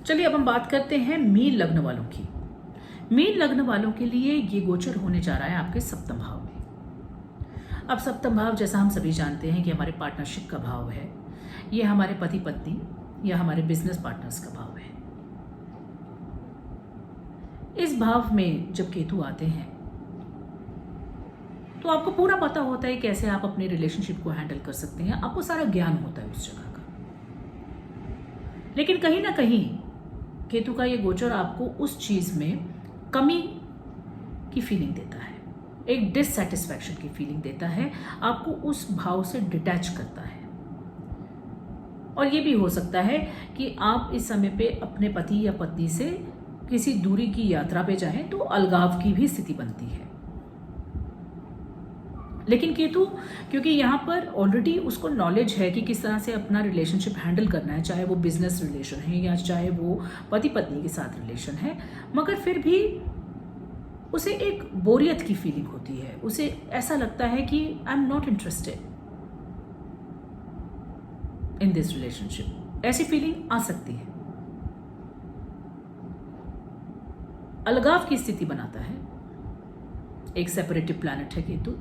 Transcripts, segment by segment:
चलिए अब हम बात करते हैं मीन लग्न वालों की। मीन लग्न वालों के लिए ये गोचर होने जा रहा है आपके सप्तम भाव में। अब सप्तम भाव जैसा हम सभी जानते हैं कि हमारे पार्टनरशिप का भाव है, ये हमारे पति पत्नी या हमारे बिजनेस पार्टनर्स का भाव है। इस भाव में जब केतु आते हैं तो आपको पूरा पता होता है कैसे आप अपने रिलेशनशिप को हैंडल कर सकते हैं, आपको सारा ज्ञान होता है उस जगह का। लेकिन कहीं ना कहीं केतु का ये गोचर आपको उस चीज में कमी की फीलिंग देता है, एक डिससैटिस्फैक्शन की फीलिंग देता है, आपको उस भाव से डिटैच करता है। और ये भी हो सकता है कि आप इस समय पे अपने पति या पत्नी से किसी दूरी की यात्रा पे जाएं तो अलगाव की भी स्थिति बनती है। लेकिन केतु क्योंकि यहाँ पर ऑलरेडी उसको नॉलेज है कि किस तरह से अपना रिलेशनशिप हैंडल करना है, चाहे वो बिजनेस रिलेशन है या चाहे वो पति पत्नी के साथ रिलेशन है, मगर फिर भी उसे एक बोरियत की फीलिंग होती है। उसे ऐसा लगता है कि I am not interested in this relationship, ऐसी फीलिंग आ सकती है। अलगाव की स्थिति बनाता है, एक सेपरेटिव प्लैनेट है केतु।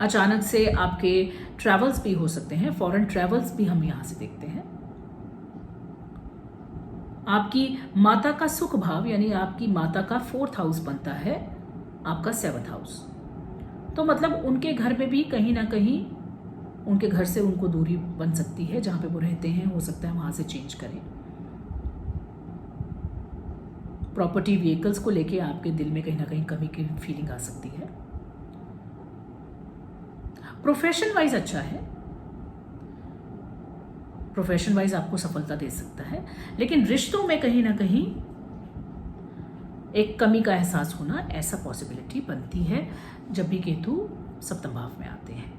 अचानक से आपके ट्रैवल्स भी हो सकते हैं, फॉरेन ट्रैवल्स भी हम यहां से देखते हैं। आपकी माता का सुख भाव यानी आपकी माता का 4th हाउस बनता है आपका 7th हाउस। तो मतलब उनके घर में भी कहीं ना कहीं उनके घर से उनको दूरी बन सकती है, जहां पे वो रहते हैं हो सकता है वहां से चेंज करें। प्रॉपर्टी व्हीकल्स को लेके आपके दिल में कहीं ना कहीं कमी की फीलिंग आ सकती है। प्रोफेशन वाइज अच्छा है, प्रोफेशन वाइज आपको सफलता दे सकता है, लेकिन रिश्तों में कहीं ना कहीं एक कमी का एहसास होना, ऐसा पॉसिबिलिटी बनती है जब भी केतु सप्तम भाव में आते हैं।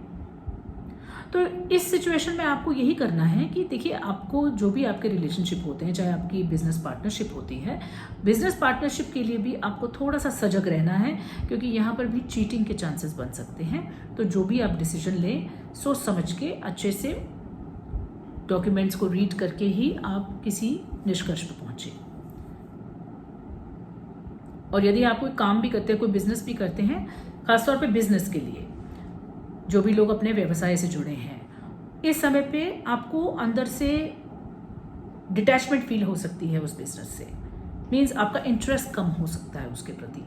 तो इस सिचुएशन में आपको यही करना है कि देखिए, आपको जो भी आपके रिलेशनशिप होते हैं, चाहे आपकी बिजनेस पार्टनरशिप होती है, बिजनेस पार्टनरशिप के लिए भी आपको थोड़ा सा सजग रहना है, क्योंकि यहाँ पर भी चीटिंग के चांसेस बन सकते हैं। तो जो भी आप डिसीजन लें, सोच समझ के अच्छे से डॉक्यूमेंट्स को रीड करके ही आप किसी निष्कर्ष पर पहुंचे। और यदि आप कोई काम भी करते हैं, कोई बिजनेस भी करते हैं, खासतौर पे बिजनेस के लिए जो भी लोग अपने व्यवसाय से जुड़े हैं, इस समय पे आपको अंदर से डिटैचमेंट फील हो सकती है उस बिजनेस से। मीन्स आपका इंटरेस्ट कम हो सकता है उसके प्रति।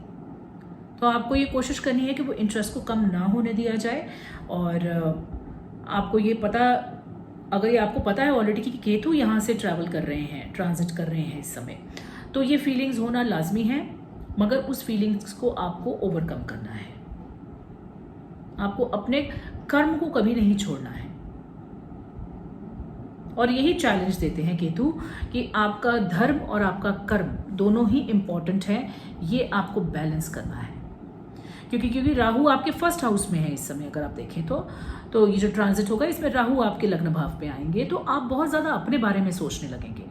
तो आपको ये कोशिश करनी है कि वो इंटरेस्ट को कम ना होने दिया जाए। और आपको ये पता, अगर ये आपको पता है ऑलरेडी कि केतु यहाँ से ट्रैवल कर रहे हैं, ट्रांजिट कर रहे हैं इस समय, तो ये फीलिंग्स होना लाजमी है, मगर उस फीलिंग्स को आपको ओवरकम करना है। आपको अपने कर्म को कभी नहीं छोड़ना है। और यही चैलेंज देते हैं केतु कि आपका धर्म और आपका कर्म दोनों ही इंपॉर्टेंट है, ये आपको बैलेंस करना है। क्योंकि राहु आपके 1st हाउस में है इस समय, अगर आप देखें तो ये जो ट्रांजिट होगा इसमें राहु आपके लग्न भाव पे आएंगे, तो आप बहुत ज्यादा अपने बारे में सोचने लगेंगे,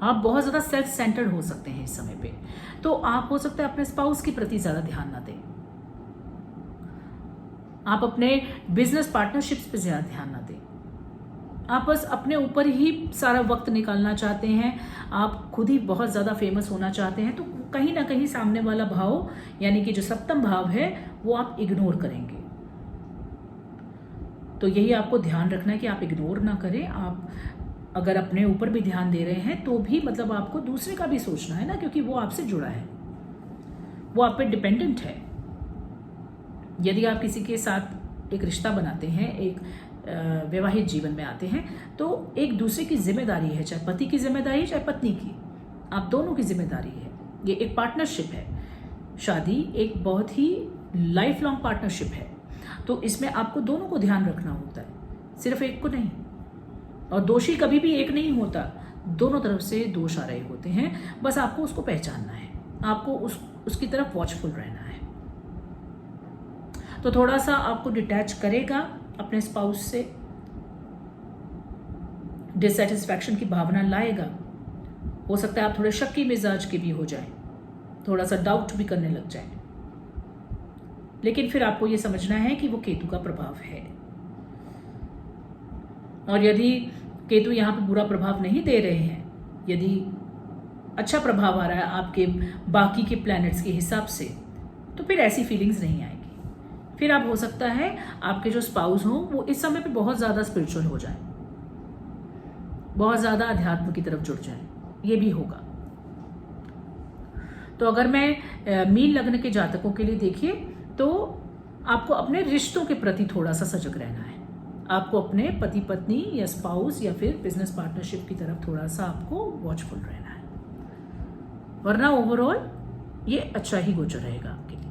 आप बहुत ज्यादा सेल्फ सेंटर्ड हो सकते हैं इस समय पे। तो आप हो सकता है अपने स्पाउस के प्रति ज्यादा ध्यान ना दें, आप अपने बिजनेस पार्टनरशिप्स पे ज्यादा ध्यान ना दें, आप बस अपने ऊपर ही सारा वक्त निकालना चाहते हैं, आप खुद ही बहुत ज्यादा फेमस होना चाहते हैं, तो कहीं ना कहीं सामने वाला भाव यानी कि जो सप्तम भाव है वो आप इग्नोर करेंगे। तो यही आपको ध्यान रखना है कि आप इग्नोर ना करें। आप अगर अपने ऊपर भी ध्यान दे रहे हैं तो भी मतलब आपको दूसरे का भी सोचना है ना, क्योंकि वो आपसे जुड़ा है, वो आप पे डिपेंडेंट है। यदि आप किसी के साथ एक रिश्ता बनाते हैं, एक वैवाहिक जीवन में आते हैं, तो एक दूसरे की जिम्मेदारी है, चाहे पति की जिम्मेदारी चाहे पत्नी की, आप दोनों की जिम्मेदारी है। ये एक पार्टनरशिप है। शादी एक बहुत ही लाइफ लॉन्ग पार्टनरशिप है, तो इसमें आपको दोनों को ध्यान रखना होता है, सिर्फ एक को नहीं। और दोषी कभी भी एक नहीं होता, दोनों तरफ से दोष आ रहे होते हैं, बस आपको उसको पहचानना है, आपको उसकी तरफ वॉचफुल रहना है। तो थोड़ा सा आपको डिटैच करेगा अपने स्पाउस से, डिससैटिस्फैक्शन की भावना लाएगा। हो सकता है आप थोड़े शक्की मिजाज के भी हो जाएं, थोड़ा सा डाउट भी करने लग जाएं, लेकिन फिर आपको ये समझना है कि वो केतु का प्रभाव है। और यदि केतु यहाँ पे बुरा प्रभाव नहीं दे रहे हैं, यदि अच्छा प्रभाव आ रहा है आपके बाकी के प्लैनेट्स के हिसाब से, तो फिर ऐसी फीलिंग्स नहीं आएगी। फिर आप हो सकता है आपके जो स्पाउस हों वो इस समय पे बहुत ज़्यादा स्पिरिचुअल हो जाए, बहुत ज़्यादा अध्यात्म की तरफ जुड़ जाए, ये भी होगा। तो अगर मैं मीन लग्न के जातकों के लिए देखिए तो आपको अपने रिश्तों के प्रति थोड़ा सा सजग रहना है। आपको अपने पति पत्नी या स्पाउस या फिर बिजनेस पार्टनरशिप की तरफ थोड़ा सा आपको वॉचफुल रहना है, वरना ओवरऑल ये अच्छा ही गोचर रहेगा आपके लिए।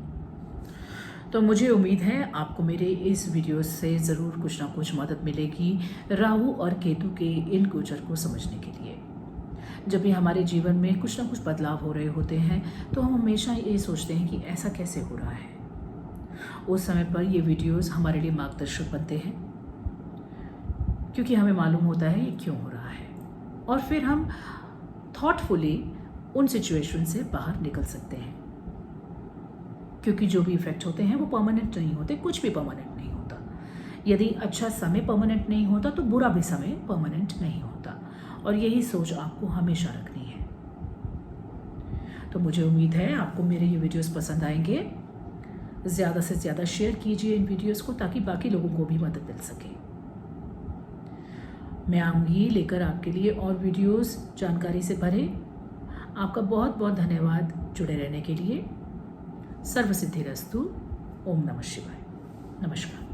तो मुझे उम्मीद है आपको मेरे इस वीडियो से ज़रूर कुछ ना कुछ मदद मिलेगी राहु और केतु के इन गोचर को समझने के लिए। जब भी हमारे जीवन में कुछ ना कुछ बदलाव हो रहे होते हैं तो हम हमेशा ये सोचते हैं कि ऐसा कैसे हो रहा है। उस समय पर ये वीडियोस हमारे लिए मार्गदर्शक बनते हैं, क्योंकि हमें मालूम होता है ये क्यों हो रहा है, और फिर हम थॉटफुली उन सिचुएशन से बाहर निकल सकते हैं। क्योंकि जो भी इफेक्ट होते हैं वो परमानेंट नहीं होते, कुछ भी परमानेंट नहीं होता। यदि अच्छा समय परमानेंट नहीं होता तो बुरा भी समय परमानेंट नहीं होता, और यही सोच आपको हमेशा रखनी है। तो मुझे उम्मीद है आपको मेरे ये वीडियोस पसंद आएंगे। ज़्यादा से ज़्यादा शेयर कीजिए इन वीडियोस को, ताकि बाकी लोगों को भी मदद मिल सके। मैं आऊँगी लेकर आपके लिए और वीडियोस जानकारी से भरे। आपका बहुत बहुत धन्यवाद जुड़े रहने के लिए। सर्वसिद्धिरस्तु। ओम नमः शिवाय। नमस्कार।